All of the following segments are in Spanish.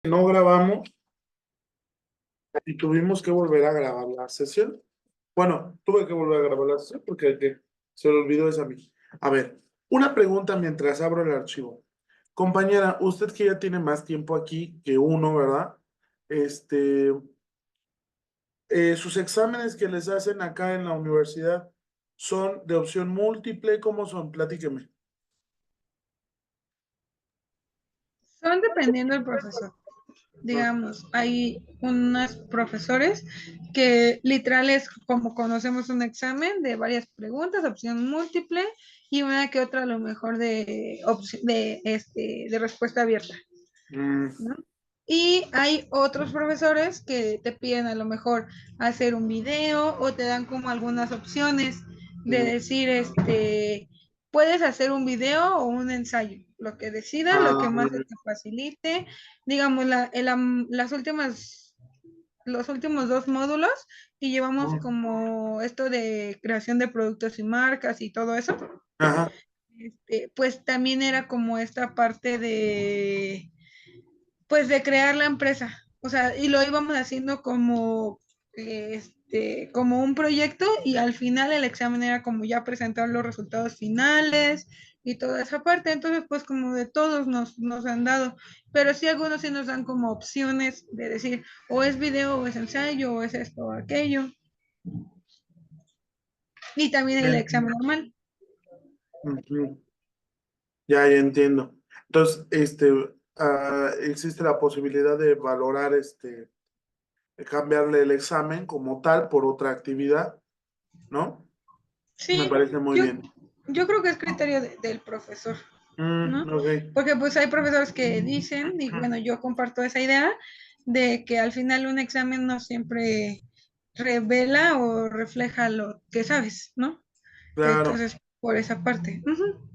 no grabamos y tuvimos que volver a grabar la sesión. Bueno, tuve que volver a grabar la sesión porque se le olvidó esa a mí. A ver, una pregunta mientras abro el archivo. Compañera, usted que ya tiene más tiempo aquí que uno, ¿verdad? Este, sus exámenes que les hacen acá en la universidad son de opción múltiple, ¿cómo son? Platíqueme. Son dependiendo del profesor. Digamos, hay unos profesores que literal es como conocemos un examen de varias preguntas, opción múltiple y una que otra a lo mejor de respuesta abierta, Mm, ¿no? Y hay otros profesores que te piden a lo mejor hacer un video o te dan como algunas opciones de mm. decir, puedes hacer un video o un ensayo, lo que decidas, lo que Ah, más se te facilite. Digamos, las últimas, los últimos dos módulos y llevamos mm. como esto de creación de productos y marcas y todo eso, Ajá. pues también era como esta parte pues de crear la empresa. O sea, y lo íbamos haciendo como un proyecto y al final el examen era como ya presentar los resultados finales y toda esa parte. Entonces, pues como de todos nos han dado, pero sí algunos sí nos dan como opciones de decir, o es video, o es ensayo, o es esto o aquello. Y también el examen normal. Ujú. Ya entiendo. Entonces, existe la posibilidad de valorar, de cambiarle el examen como tal por otra actividad, ¿no? Me Sí, parece muy yo, bien. yo creo que es criterio del profesor, ¿no? Ok. Porque pues hay profesores que dicen, y bueno, yo comparto esa idea, de que al final un examen no siempre revela o refleja lo que sabes, ¿no? Claro, Entonces, por esa parte. Ujú.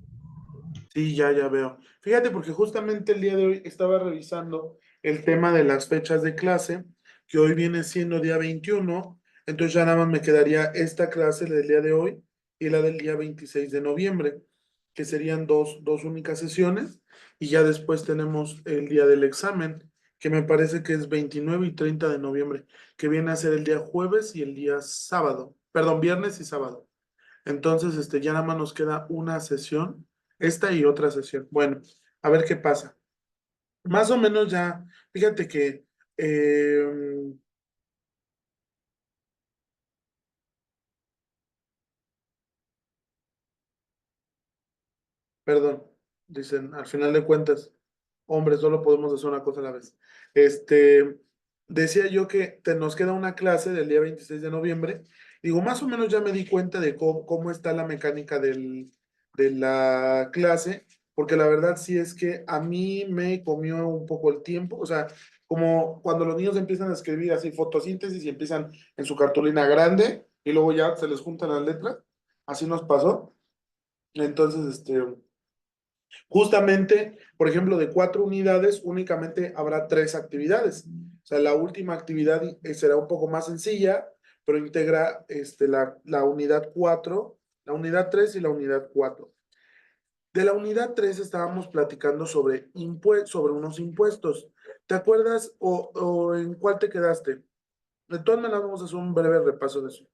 sí, ya veo. Fíjate, porque justamente el día de hoy estaba revisando el tema de las fechas de clase, que hoy viene siendo día 21. Entonces ya nada más me quedaría esta clase del día de hoy y la del día 26 de noviembre, que serían dos únicas sesiones, y ya después tenemos el día del examen, que me parece que es 29 y 30 de noviembre, que viene a ser el día jueves y el día sábado, perdón, viernes y sábado. Entonces, ya nada más nos queda una sesión, esta y otra sesión. Bueno, a ver qué pasa. Más o menos ya, fíjate que, eh, perdón, dicen, al final de cuentas, hombres, solo podemos hacer una cosa a la vez. Este, decía yo que nos queda una clase del día 26 de noviembre. Digo, más o menos ya me di cuenta de cómo está la mecánica de la clase, porque la verdad sí es que a mí me comió un poco el tiempo. O sea, como cuando los niños empiezan a escribir así fotosíntesis y empiezan en su cartulina grande y luego ya se les juntan las letras, así nos pasó. Entonces, justamente, por ejemplo, de 4 unidades, únicamente habrá 3 actividades. O sea, la última actividad será un poco más sencilla, pero integra la unidad 4, la unidad 3 y la unidad 4. De la unidad 3 estábamos platicando sobre unos impuestos. ¿Te acuerdas o en cuál te quedaste? De todas maneras, vamos a hacer un breve repaso de eso.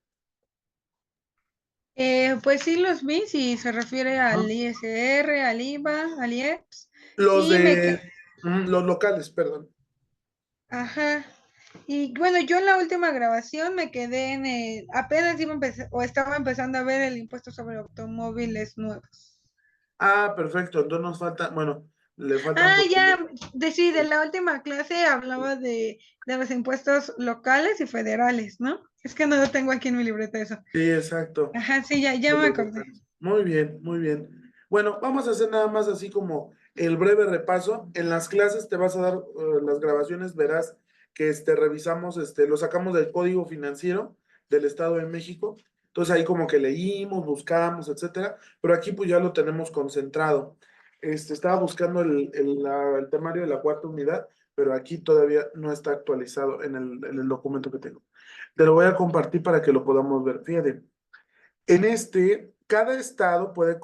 Pues sí los vi, si se refiere al Ajá. ISR, al IVA, al IEPS, Los y me de quedé, los locales, perdón. ajá. Y bueno, yo en la última grabación me quedé apenas iba a empezar, o estaba empezando a ver el impuesto sobre automóviles nuevos. Ah, perfecto. Entonces nos falta, bueno, le faltan Ah, por ya, ahí. sí, de la última clase hablaba de los impuestos locales y federales, ¿no? Es que no lo tengo aquí en mi libreta eso. Sí, exacto. Ajá, sí, ya me Los acordé. locales. Muy bien, muy bien. Bueno, vamos a hacer nada más así como el breve repaso. En las clases te vas a dar las grabaciones, verás que revisamos, lo sacamos del Código Financiero del Estado de México. Entonces ahí como que leímos, buscamos, etcétera, pero aquí pues ya lo tenemos concentrado. Estaba buscando el temario de la 4ª unidad, pero aquí todavía no está actualizado en el documento que tengo. Te lo voy a compartir para que lo podamos ver. Fíjate. Cada estado puede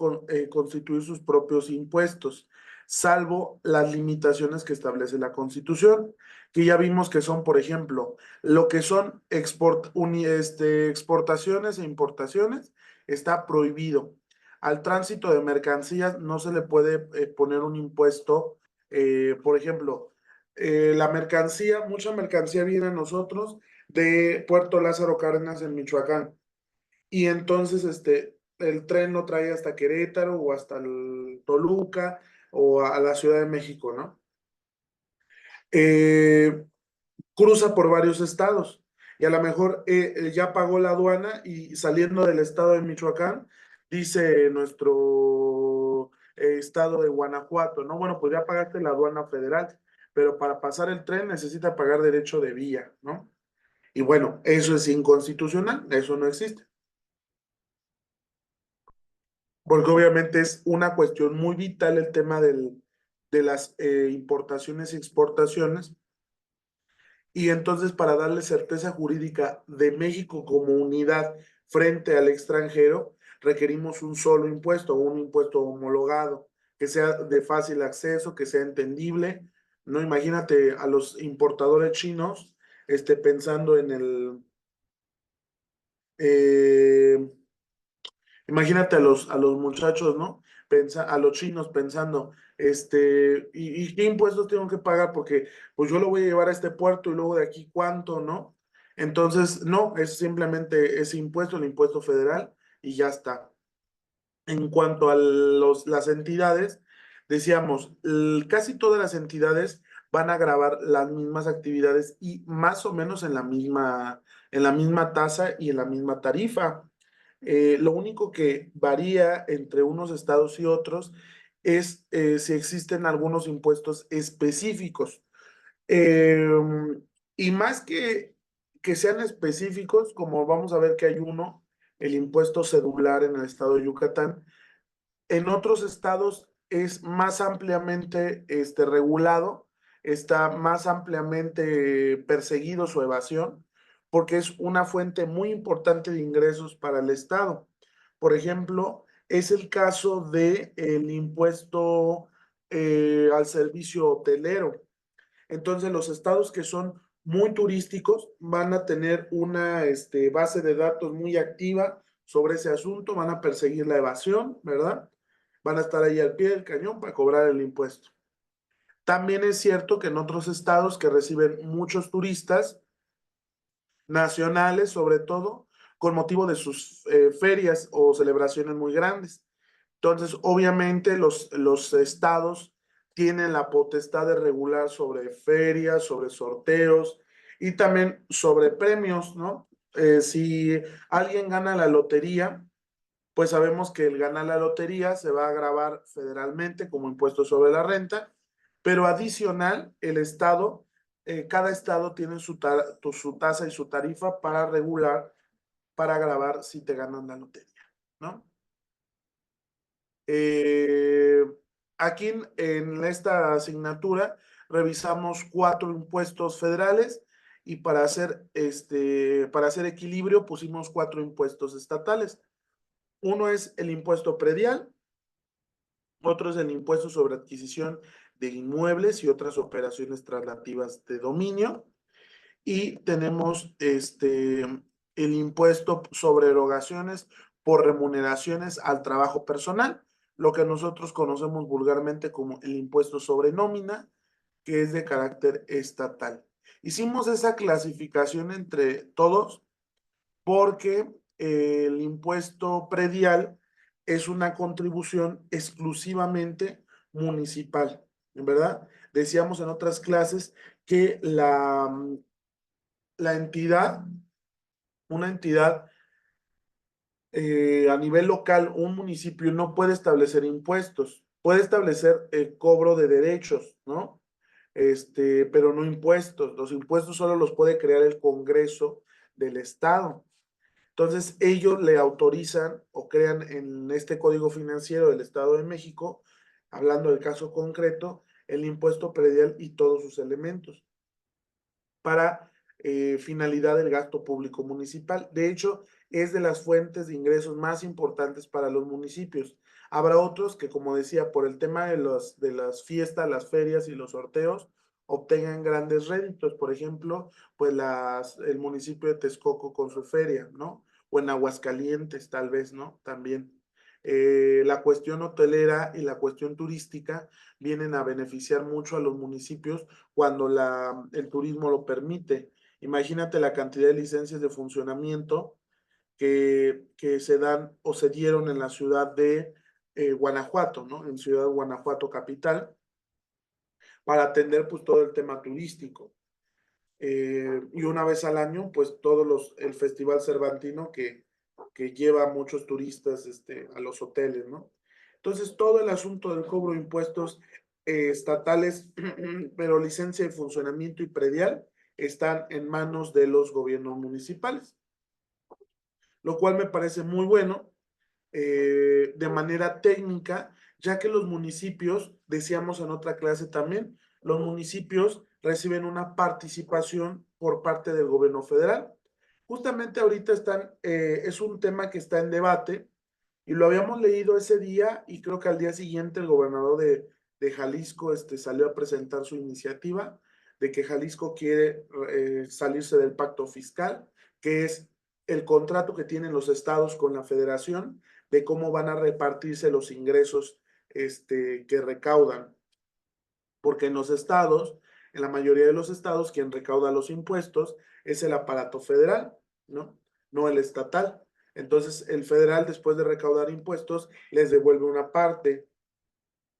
constituir sus propios impuestos. salvo las limitaciones que establece la Constitución, que ya vimos que son, por ejemplo, lo que son exportaciones e importaciones, está prohibido. Al tránsito de mercancías no se le puede poner un impuesto, por ejemplo, la mercancía, mucha mercancía viene a nosotros de Puerto Lázaro Cárdenas en Michoacán. Y entonces el tren lo trae hasta Querétaro o hasta el Toluca o a la Ciudad de México, ¿no? Eh, Cruza por varios estados y a lo mejor ya pagó la aduana y saliendo del estado de Michoacán, dice nuestro estado de Guanajuato, ¿no? Bueno, pues ya pagaste la aduana federal, pero para pasar el tren necesita pagar derecho de vía, ¿no? Y bueno, eso es inconstitucional, eso no existe, porque obviamente es una cuestión muy vital el tema de las importaciones y exportaciones. Y entonces, para darle certeza jurídica de México como unidad frente al extranjero, requerimos un solo impuesto, un impuesto homologado, que sea de fácil acceso, que sea entendible. No, imagínate a los importadores chinos, pensando en eh, imagínate a los muchachos, ¿no? A los chinos pensando, ¿y qué impuestos tengo que pagar? Porque pues yo lo voy a llevar a este puerto y luego de aquí cuánto, ¿no? Entonces, no, es simplemente ese impuesto, el impuesto federal, y ya está. En cuanto a las entidades, decíamos, casi todas las entidades van a grabar las mismas actividades y más o menos en la misma tasa y en la misma tarifa. Lo único que varía entre unos estados y otros es si existen algunos impuestos específicos. Eh, y más que sean específicos, como vamos a ver que hay uno, el impuesto cedular en el estado de Yucatán, en otros estados es más ampliamente regulado, está más ampliamente perseguido su evasión, porque es una fuente muy importante de ingresos para el estado. Por ejemplo, es el caso de el impuesto al servicio hotelero. Entonces, los estados que son muy turísticos van a tener una base de datos muy activa sobre ese asunto, van a perseguir la evasión, ¿verdad? Van a estar ahí al pie del cañón para cobrar el impuesto. También es cierto que en otros estados que reciben muchos turistas, nacionales sobre todo, con motivo de sus ferias o celebraciones muy grandes. Entonces, obviamente, los estados tienen la potestad de regular sobre ferias, sobre sorteos y también sobre premios, ¿no? Si alguien gana la lotería, pues sabemos que el ganar la lotería se va a grabar federalmente como impuesto sobre la renta, pero adicional, cada estado tiene su tasa y su tarifa para regular, para grabar si te ganan la lotería, ¿no? Eh, Aquí en esta asignatura revisamos 4 impuestos federales y para hacer equilibrio pusimos 4 impuestos estatales. Uno es el impuesto predial, otro es el impuesto sobre adquisición de inmuebles y otras operaciones traslativas de dominio. Y tenemos el impuesto sobre erogaciones por remuneraciones al trabajo personal, lo que nosotros conocemos vulgarmente como el impuesto sobre nómina, que es de carácter estatal. Hicimos esa clasificación entre todos porque el impuesto predial es una contribución exclusivamente municipal, ¿verdad? Decíamos en otras clases que la entidad, una entidad a nivel local, un municipio no puede establecer impuestos, puede establecer el cobro de derechos, ¿no? Pero no impuestos. Los impuestos solo los puede crear el Congreso del Estado. Entonces, ellos le autorizan o crean en este Código Financiero del Estado de México, hablando del caso concreto, el impuesto predial y todos sus elementos para finalidad del gasto público municipal. De hecho, es de las fuentes de ingresos más importantes para los municipios. Habrá otros que, como decía, por el tema de las fiestas, las ferias y los sorteos, obtengan grandes réditos. Por ejemplo, pues el municipio de Texcoco con su feria, ¿no? O en Aguascalientes, tal vez, ¿no? También. La cuestión hotelera y la cuestión turística vienen a beneficiar mucho a los municipios cuando el turismo lo permite. Imagínate la cantidad de licencias de funcionamiento que se dan o se dieron en la ciudad de Guanajuato, ¿no? En Ciudad de Guanajuato capital, para atender pues todo el tema turístico. Y una vez al año, pues el Festival Cervantino que lleva a muchos turistas a los hoteles, ¿no? Entonces, todo el asunto del cobro de impuestos estatales, pero licencia de funcionamiento y predial, están en manos de los gobiernos municipales, lo cual me parece muy bueno de manera técnica, ya que los municipios, decíamos en otra clase también, los municipios reciben una participación por parte del gobierno federal. Justamente ahorita es un tema que está en debate y lo habíamos leído ese día y creo que al día siguiente el gobernador de Jalisco salió a presentar su iniciativa de que Jalisco quiere salirse del pacto fiscal, que es el contrato que tienen los estados con la federación de cómo van a repartirse los ingresos que recaudan. Porque en los estados, en la mayoría de los estados, quien recauda los impuestos es el aparato federal, ¿no? No el estatal. Entonces, el federal, después de recaudar impuestos, les devuelve una parte,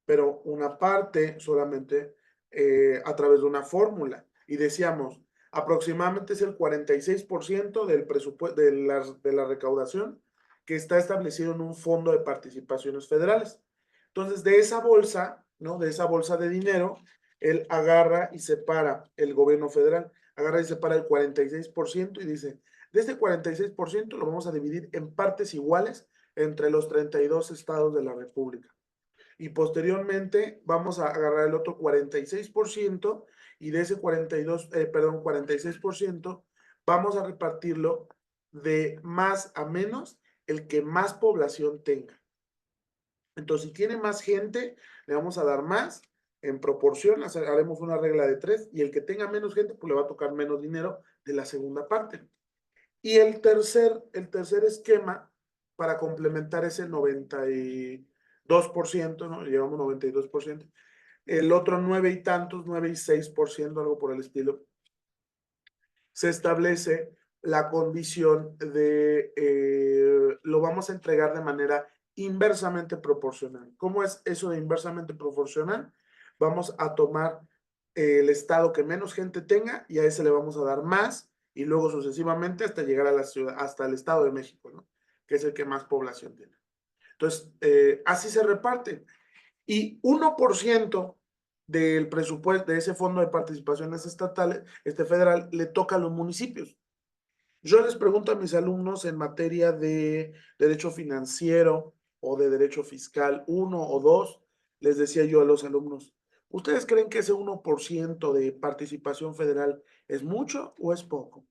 pero una parte solamente a través de una fórmula. Y decíamos, aproximadamente es el 46% del presupuesto de la recaudación que está establecido en un fondo de participaciones federales. Entonces, de esa bolsa, ¿no? De esa bolsa de dinero, él agarra y separa, el gobierno federal agarra y separa el 46% y dice, de este 46% lo vamos a dividir en partes iguales entre los 32 estados de la República y posteriormente vamos a agarrar el otro 46% y de ese 46% vamos a repartirlo de más a menos el que más población tenga. Entonces, si tiene más gente, le vamos a dar más en proporción, haremos una regla de 3 y el que tenga menos gente, pues le va a tocar menos dinero de la segunda parte. Y el tercer esquema para complementar ese 92%, ¿no? Llevamos 92%. El otro 9 y tantos, 9 y 6%, algo por el estilo, se establece la condición de lo vamos a entregar de manera inversamente proporcional. ¿Cómo es eso de inversamente proporcional? Vamos a tomar el estado que menos gente tenga y a ese le vamos a dar más y luego sucesivamente hasta llegar a la ciudad, hasta el Estado de México, ¿no? Que es el que más población tiene. Entonces, así se reparte. Y 1% del presupuesto de ese fondo de participaciones estatales, federal, le toca a los municipios. Yo les pregunto a mis alumnos en materia de derecho financiero o de derecho fiscal 1 o 2, les decía yo a los alumnos, ¿ustedes creen que ese 1% de participación federal es mucho o es poco?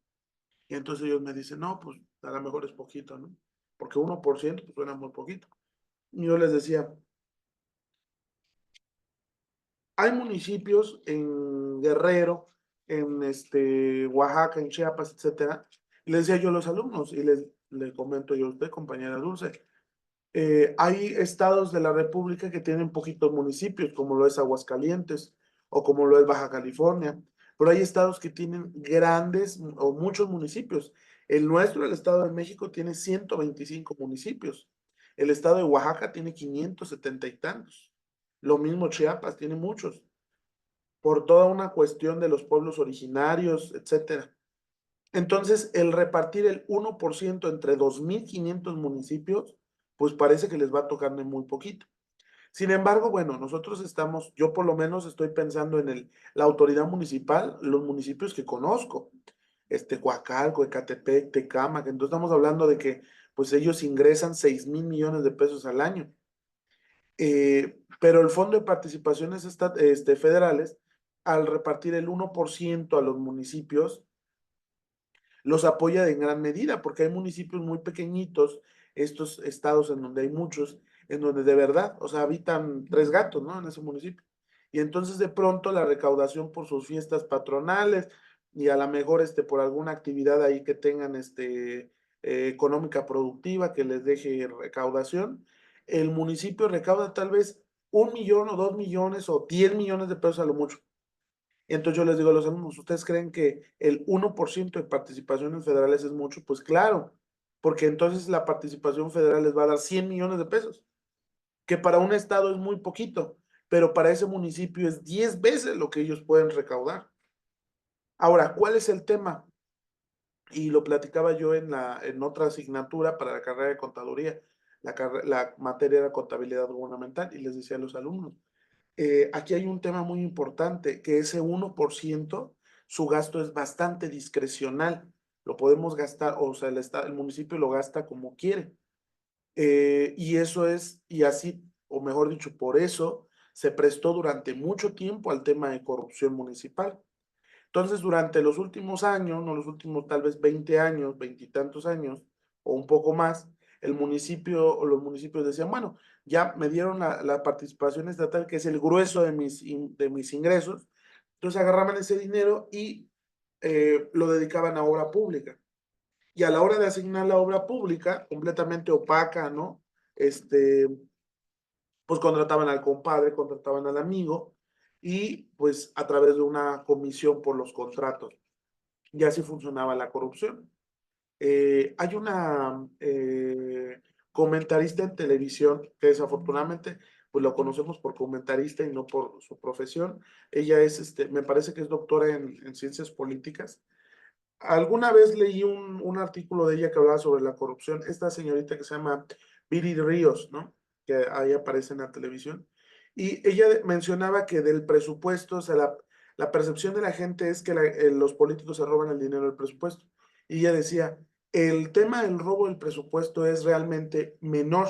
Y entonces ellos me dicen, no, pues a lo mejor es poquito, ¿no? Porque 1% pues suena muy poquito. Y yo les decía, hay municipios en Guerrero, en Oaxaca, en Chiapas, etcétera. Y les decía yo a los alumnos, y les comento yo a usted, compañera Dulce, hay estados de la República que tienen poquitos municipios, como lo es Aguascalientes o como lo es Baja California, pero hay estados que tienen grandes o muchos municipios. El nuestro, el Estado de México, tiene 125 municipios. El estado de Oaxaca tiene 570 y tantos. Lo mismo Chiapas, tiene muchos, por toda una cuestión de los pueblos originarios, etcétera. Entonces, el repartir el 1% entre 2.500 municipios, pues parece que les va tocando en muy poquito. Sin embargo, bueno, nosotros yo por lo menos estoy pensando en la autoridad municipal, los municipios que conozco, Coacalco, Ecatepec, Tecámac, entonces estamos hablando de que pues ellos ingresan 6.000 millones de pesos al año. Pero el Fondo de Participaciones federales, al repartir el 1% a los municipios, los apoya en gran medida, porque hay municipios muy pequeñitos, estos estados en donde hay muchos, en donde de verdad, o sea, habitan 3 gatos, ¿no? En ese municipio. Y entonces de pronto la recaudación por sus fiestas patronales y a lo mejor por alguna actividad ahí que tengan económica productiva que les deje recaudación, el municipio recauda tal vez 1 millón o 2 millones o 10 millones de pesos a lo mucho. Entonces yo les digo a los alumnos, ¿ustedes creen que el 1% de participaciones federales es mucho? Pues claro, porque entonces la participación federal les va a dar 100 millones de pesos, que para un estado es muy poquito, pero para ese municipio es 10 veces lo que ellos pueden recaudar. Ahora, ¿cuál es el tema? Y lo platicaba yo en otra asignatura para la carrera de contaduría. La materia era contabilidad gubernamental y les decía a los alumnos, aquí hay un tema muy importante, que ese 1%, su gasto es bastante discrecional. Lo podemos gastar, o sea, el municipio lo gasta como quiere. Y eso y así, o mejor dicho, por eso se prestó durante mucho tiempo al tema de corrupción municipal. Entonces, durante los últimos años, no los últimos tal vez 20 años, veintitantos años, o un poco más, el municipio o los municipios decían, bueno, ya me dieron la participación estatal, que es el grueso de mis ingresos, entonces agarraban ese dinero y lo dedicaban a obra pública. Y a la hora de asignar la obra pública, completamente opaca, ¿no? Este, pues contrataban al compadre, contrataban al amigo, y pues a través de una comisión por los contratos. Y así funcionaba la corrupción. Hay una comentarista en televisión que desafortunadamente pues lo conocemos por comentarista y no por su profesión. Ella me parece que es doctora en ciencias políticas. Alguna vez leí un artículo de ella que hablaba sobre la corrupción. Esta señorita que se llama Viri Ríos, ¿no? Que ahí aparece en la televisión. Y ella mencionaba que del presupuesto, o sea, la percepción de la gente es que los políticos se roban el dinero del presupuesto. Y ella decía, el tema del robo del presupuesto es realmente menor.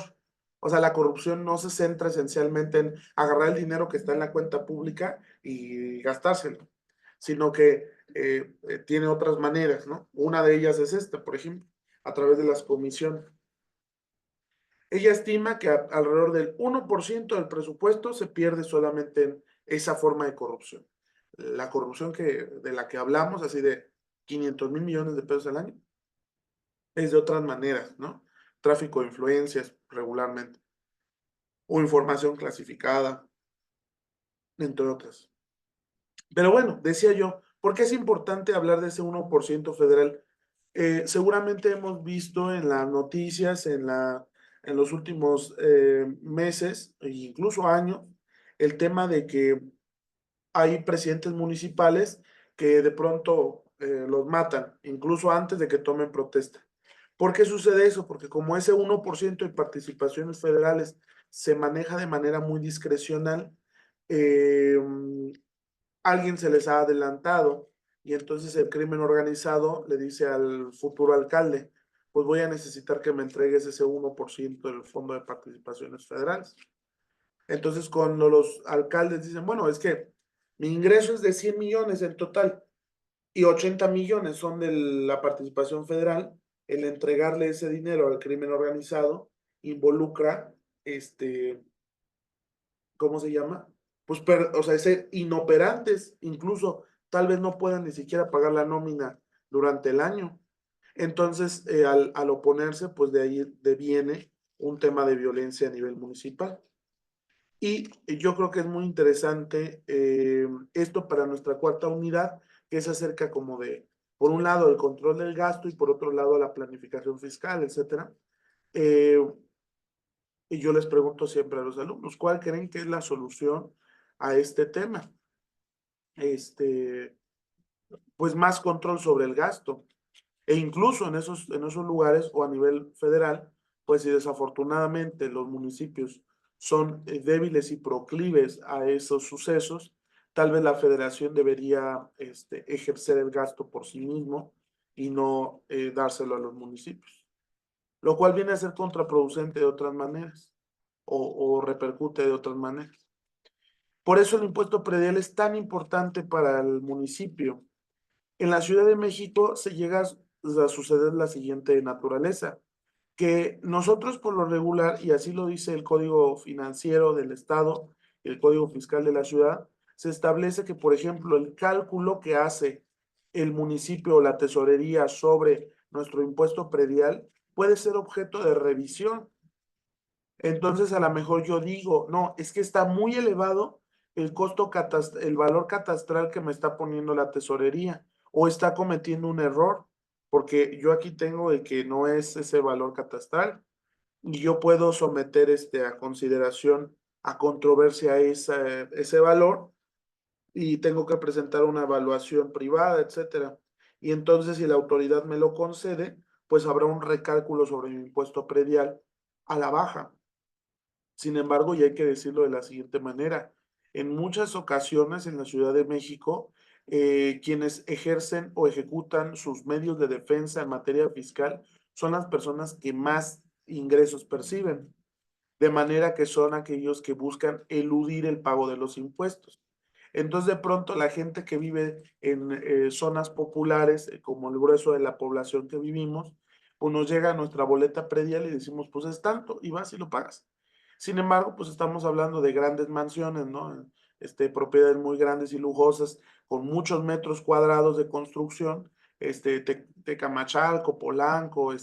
O sea, la corrupción no se centra esencialmente en agarrar el dinero que está en la cuenta pública y gastárselo, sino que tiene otras maneras, ¿no? Una de ellas es esta, por ejemplo, a través de las comisiones. Ella estima que alrededor del 1% del presupuesto se pierde solamente en esa forma de corrupción. La corrupción de la que hablamos, así de 500,000 millones de pesos al año, es de otras maneras, ¿no? Tráfico de influencias regularmente, o información clasificada, entre otras. Pero bueno, decía yo, ¿por qué es importante hablar de ese 1% federal? Seguramente hemos visto en las noticias, en los últimos meses e incluso años, el tema de que hay presidentes municipales que de pronto los matan, incluso antes de que tomen protesta. ¿Por qué sucede eso? Porque como ese 1% de participaciones federales se maneja de manera muy discrecional, eh, alguien se les ha adelantado y entonces el crimen organizado le dice al futuro alcalde, pues voy a necesitar que me entregues ese 1% del fondo de participaciones federales. Entonces cuando los alcaldes dicen, bueno, es que mi ingreso es de 100 millones en total y 80 millones son de la participación federal, el entregarle ese dinero al crimen organizado involucra ¿cómo se llama? Pues, o sea, ser inoperantes, incluso tal vez no puedan ni siquiera pagar la nómina durante el año. Entonces, al oponerse, pues de ahí deviene un tema de violencia a nivel municipal. Y yo creo que es muy interesante esto para nuestra cuarta unidad, que es acerca como de, por un lado, el control del gasto y por otro lado, la planificación fiscal, etcétera. Eh, y yo les pregunto siempre a los alumnos, ¿cuál creen que es la solución a este tema? Este, pues más control sobre el gasto. E incluso en esos lugares o a nivel federal, pues si desafortunadamente los municipios son débiles y proclives a esos sucesos, tal vez la federación debería ejercer el gasto por sí mismo y no dárselo a los municipios, lo cual viene a ser contraproducente de otras maneras o repercute de otras maneras. Por eso el impuesto predial es tan importante para el municipio. En la Ciudad de México se llega a suceder la siguiente naturaleza. que nosotros por lo regular, y así lo dice el Código Financiero del Estado, el Código Fiscal de la ciudad, se establece que, por ejemplo, el cálculo que hace el municipio o la tesorería sobre nuestro impuesto predial puede ser objeto de revisión. Entonces, a lo mejor yo digo, no, es que está muy elevado el costo el valor catastral que me está poniendo la tesorería, o está cometiendo un error, porque yo aquí tengo el que no es ese valor catastral, y yo puedo someter a consideración, a controversia ese valor, y tengo que presentar una evaluación privada, etcétera. Y entonces, si la autoridad me lo concede, pues habrá un recálculo sobre mi impuesto predial a la baja. Sin embargo, y hay que decirlo de la siguiente manera, en muchas ocasiones en la Ciudad de México, quienes ejercen o ejecutan sus medios de defensa en materia fiscal son las personas que más ingresos perciben, de manera que son aquellos que buscan eludir el pago de los impuestos. Entonces, de pronto, la gente que vive en zonas populares, como el grueso de la población que vivimos, pues nos llega nuestra boleta predial y decimos, pues es tanto, y vas y lo pagas. Sin embargo, pues estamos hablando de grandes mansiones, ¿no? Propiedades muy grandes y lujosas, con muchos metros cuadrados de construcción, Tecamachalco, Polanco,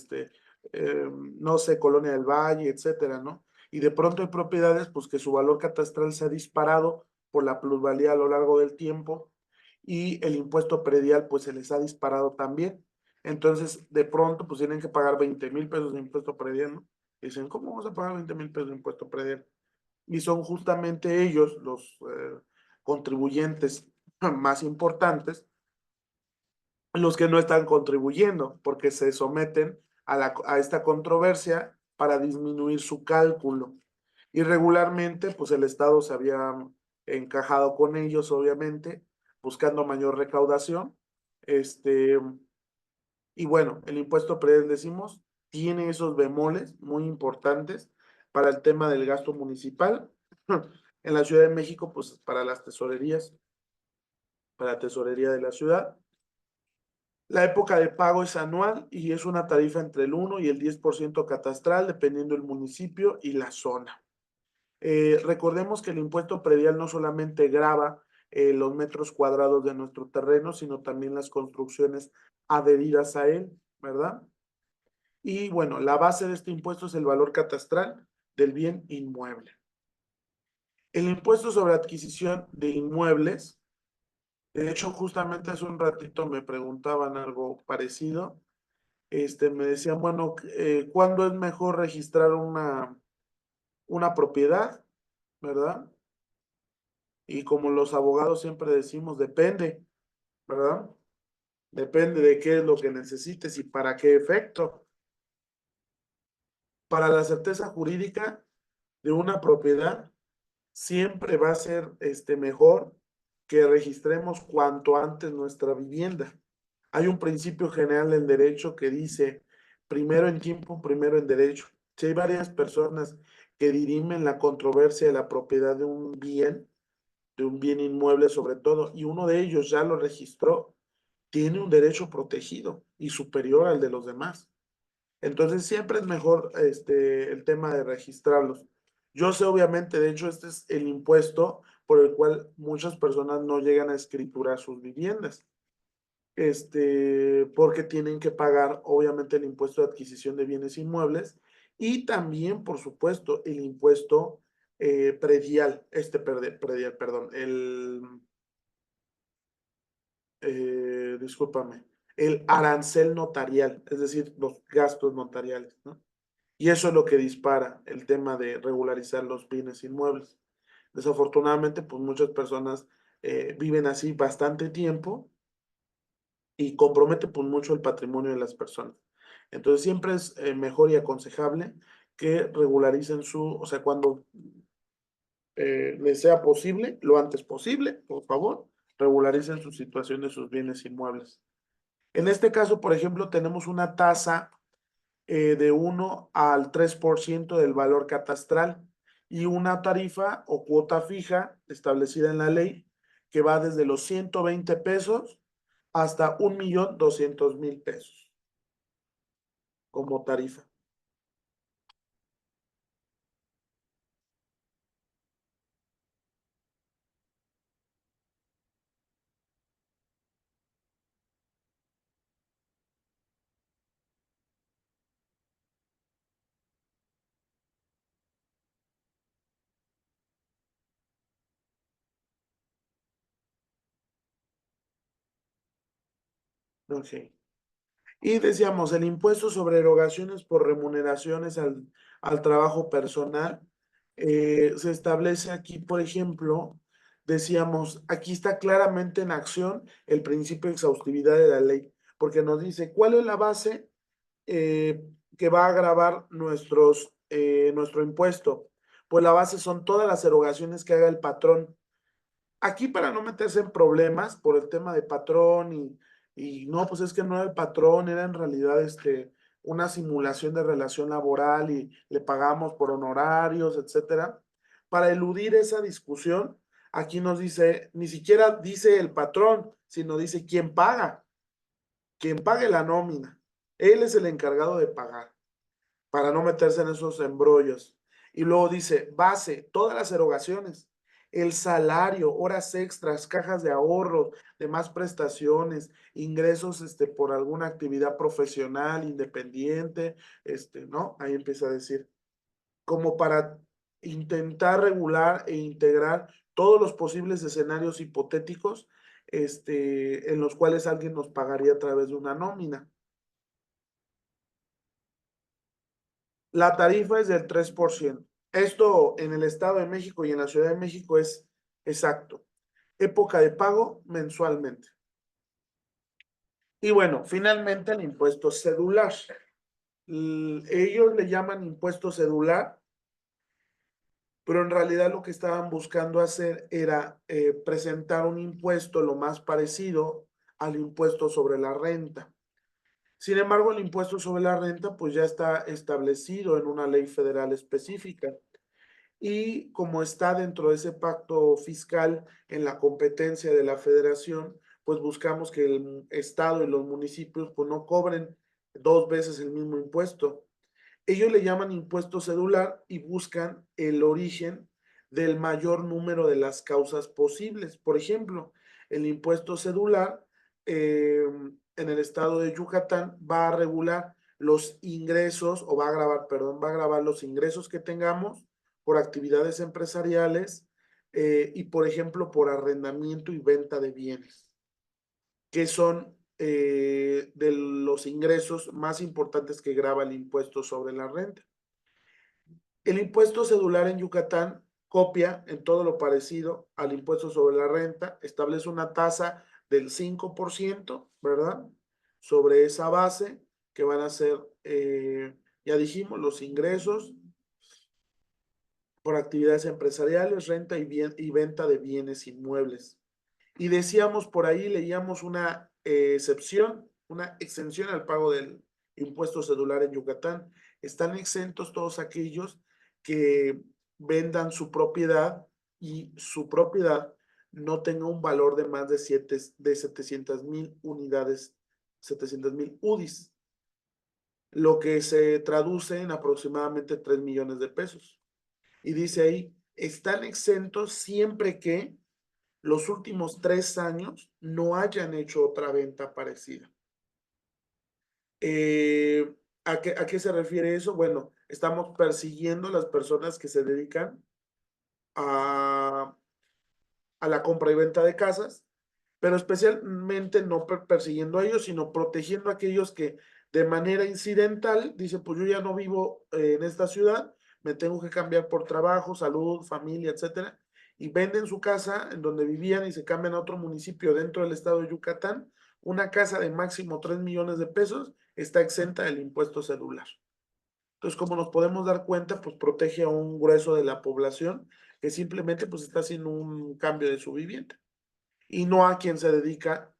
no sé, Colonia del Valle, etcétera, ¿no? Y de pronto hay propiedades, pues que su valor catastral se ha disparado por la plusvalía a lo largo del tiempo, y el impuesto predial pues se les ha disparado también. Entonces, de pronto, pues tienen que pagar 20,000 pesos de impuesto predial, ¿no? Y dicen, ¿cómo vamos a pagar 20,000 pesos de impuesto predial? Y son justamente ellos los contribuyentes más importantes los que no están contribuyendo, porque se someten a esta controversia para disminuir su cálculo. Y regularmente, pues el Estado se había encajado con ellos, obviamente, buscando mayor recaudación. Este, y bueno, el impuesto predial, decimos, tiene esos bemoles muy importantes para el tema del gasto municipal. En la Ciudad de México, pues para las tesorerías, para la tesorería de la ciudad. La época de pago es anual y es una tarifa entre el 1 y el 10% catastral, dependiendo del municipio y la zona. Recordemos que el impuesto predial no solamente grava los metros cuadrados de nuestro terreno, sino también las construcciones adheridas a él, ¿verdad? Y bueno, la base de este impuesto es el valor catastral del bien inmueble. El impuesto sobre adquisición de inmuebles, de hecho, justamente hace un ratito me preguntaban algo parecido. Me decían, bueno, ¿cuándo es mejor registrar una propiedad? ¿Verdad? Y como los abogados siempre decimos, depende, ¿verdad? Depende de qué es lo que necesites y para qué efecto. Para la certeza jurídica de una propiedad, siempre va a ser mejor que registremos cuanto antes nuestra vivienda. Hay un principio general en derecho que dice, primero en tiempo, primero en derecho. Si hay varias personas que dirimen la controversia de la propiedad de un bien inmueble sobre todo, y uno de ellos ya lo registró, tiene un derecho protegido y superior al de los demás. Entonces siempre es mejor el tema de registrarlos. Yo sé, obviamente, de hecho, este es el impuesto por el cual muchas personas no llegan a escriturar sus viviendas. Porque tienen que pagar, obviamente, el impuesto de adquisición de bienes inmuebles y también, por supuesto, el impuesto predial, predial, perdón, discúlpame, el arancel notarial, es decir, los gastos notariales, ¿no? Y eso es lo que dispara el tema de regularizar los bienes inmuebles. Desafortunadamente, pues muchas personas viven así bastante tiempo y compromete pues mucho el patrimonio de las personas. Entonces siempre es mejor y aconsejable que regularicen o sea, cuando les sea posible, lo antes posible, por favor, regularicen su situación de sus bienes inmuebles. En este caso, por ejemplo, tenemos una tasa de 1 al 3% del valor catastral y una tarifa o cuota fija establecida en la ley que va desde los 120 pesos hasta 1,200,000 pesos como tarifa. Ok. Y decíamos, el impuesto sobre erogaciones por remuneraciones al trabajo personal, se establece aquí, por ejemplo, decíamos, aquí está claramente en acción el principio de exhaustividad de la ley, porque nos dice cuál es la base eh, que va a gravar nuestro impuesto. Pues la base son todas las erogaciones que haga el patrón. Aquí para no meterse en problemas por el tema de patrón y no, pues es que no era el patrón, era en realidad una simulación de relación laboral y le pagamos por honorarios, etcétera. Para eludir esa discusión, aquí nos dice, ni siquiera dice el patrón, sino dice quién paga, quien pague la nómina. Él es el encargado de pagar para no meterse en esos embrollos. Y luego dice, base, todas las erogaciones, el salario, horas extras, cajas de ahorro, demás prestaciones, ingresos por alguna actividad profesional, independiente, ¿no? Ahí empieza a decir, como para intentar regular e integrar todos los posibles escenarios hipotéticos, en los cuales alguien nos pagaría a través de una nómina. La tarifa es del 3%. Esto en el Estado de México y en la Ciudad de México es exacto. Época de pago mensualmente. Y bueno, finalmente el impuesto cedular. Ellos le llaman impuesto cedular, pero en realidad lo que estaban buscando hacer era presentar un impuesto lo más parecido al impuesto sobre la renta. Sin embargo, el impuesto sobre la renta pues ya está establecido en una ley federal específica. Y como está dentro de ese pacto fiscal en la competencia de la federación, pues buscamos que el estado y los municipios pues no cobren dos veces el mismo impuesto. Ellos le llaman impuesto cedular y buscan el origen del mayor número de las causas posibles. Por ejemplo, el impuesto cedular en el estado de Yucatán va a regular los ingresos, o va a grabar, perdón, va a grabar los ingresos que tengamos por actividades empresariales y, por ejemplo, por arrendamiento y venta de bienes, que son de los ingresos más importantes que graba el impuesto sobre la renta. El impuesto cedular en Yucatán copia en todo lo parecido al impuesto sobre la renta, establece una tasa del 5%, ¿verdad? Sobre esa base que van a ser, ya dijimos, los ingresos por actividades empresariales, renta y venta de bienes inmuebles. Y decíamos por ahí, leíamos una excepción, una exención al pago del impuesto cedular en Yucatán. Están exentos todos aquellos que vendan su propiedad y su propiedad no tenga un valor de más de 700,000 unidades, 700,000 UDIs, lo que se traduce en aproximadamente 3 millones de pesos. Y dice ahí, están exentos siempre que los últimos 3 años no hayan hecho otra venta parecida. ¿A qué se refiere eso? Bueno, estamos persiguiendo a las personas que se dedican a, a la compra y venta de casas, pero especialmente no persiguiendo a ellos, sino protegiendo a aquellos que de manera incidental dicen, pues yo ya no vivo en esta ciudad, me tengo que cambiar por trabajo, salud, familia, etcétera, y venden su casa en donde vivían y se cambian a otro municipio dentro del estado de Yucatán. Una casa de máximo 3 millones de pesos está exenta del impuesto celular. Entonces, como nos podemos dar cuenta, pues protege a un grueso de la población que simplemente pues está haciendo un cambio de su vivienda y no a quien se dedica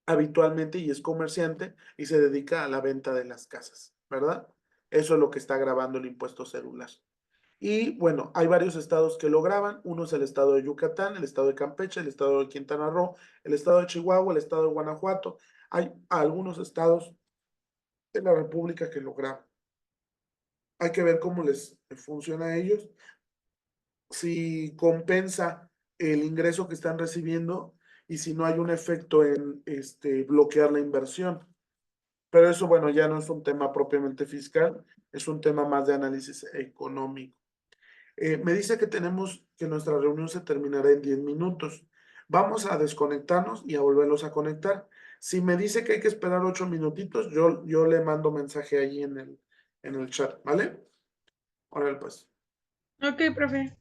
habitualmente y es comerciante y se dedica a la venta de las casas, ¿verdad? Eso es lo que está grabando el impuesto celular. Y bueno, hay varios estados que lo graban. Uno es el estado de Yucatán, el estado de Campeche, el estado de Quintana Roo, el estado de Chihuahua, el estado de Guanajuato. Hay algunos estados de la República que lo graban. Hay que ver cómo les funciona a ellos, si compensa el ingreso que están recibiendo y si no hay un efecto en bloquear la inversión. Pero eso, bueno, ya no es un tema propiamente fiscal, es un tema más de análisis económico. Me dice que nuestra reunión se terminará en 10 minutos. Vamos a desconectarnos y a volverlos a conectar. Si me dice que hay que esperar 8 minutitos, yo le mando mensaje ahí en el chat, ¿vale? Órale, pues. Ok, profe.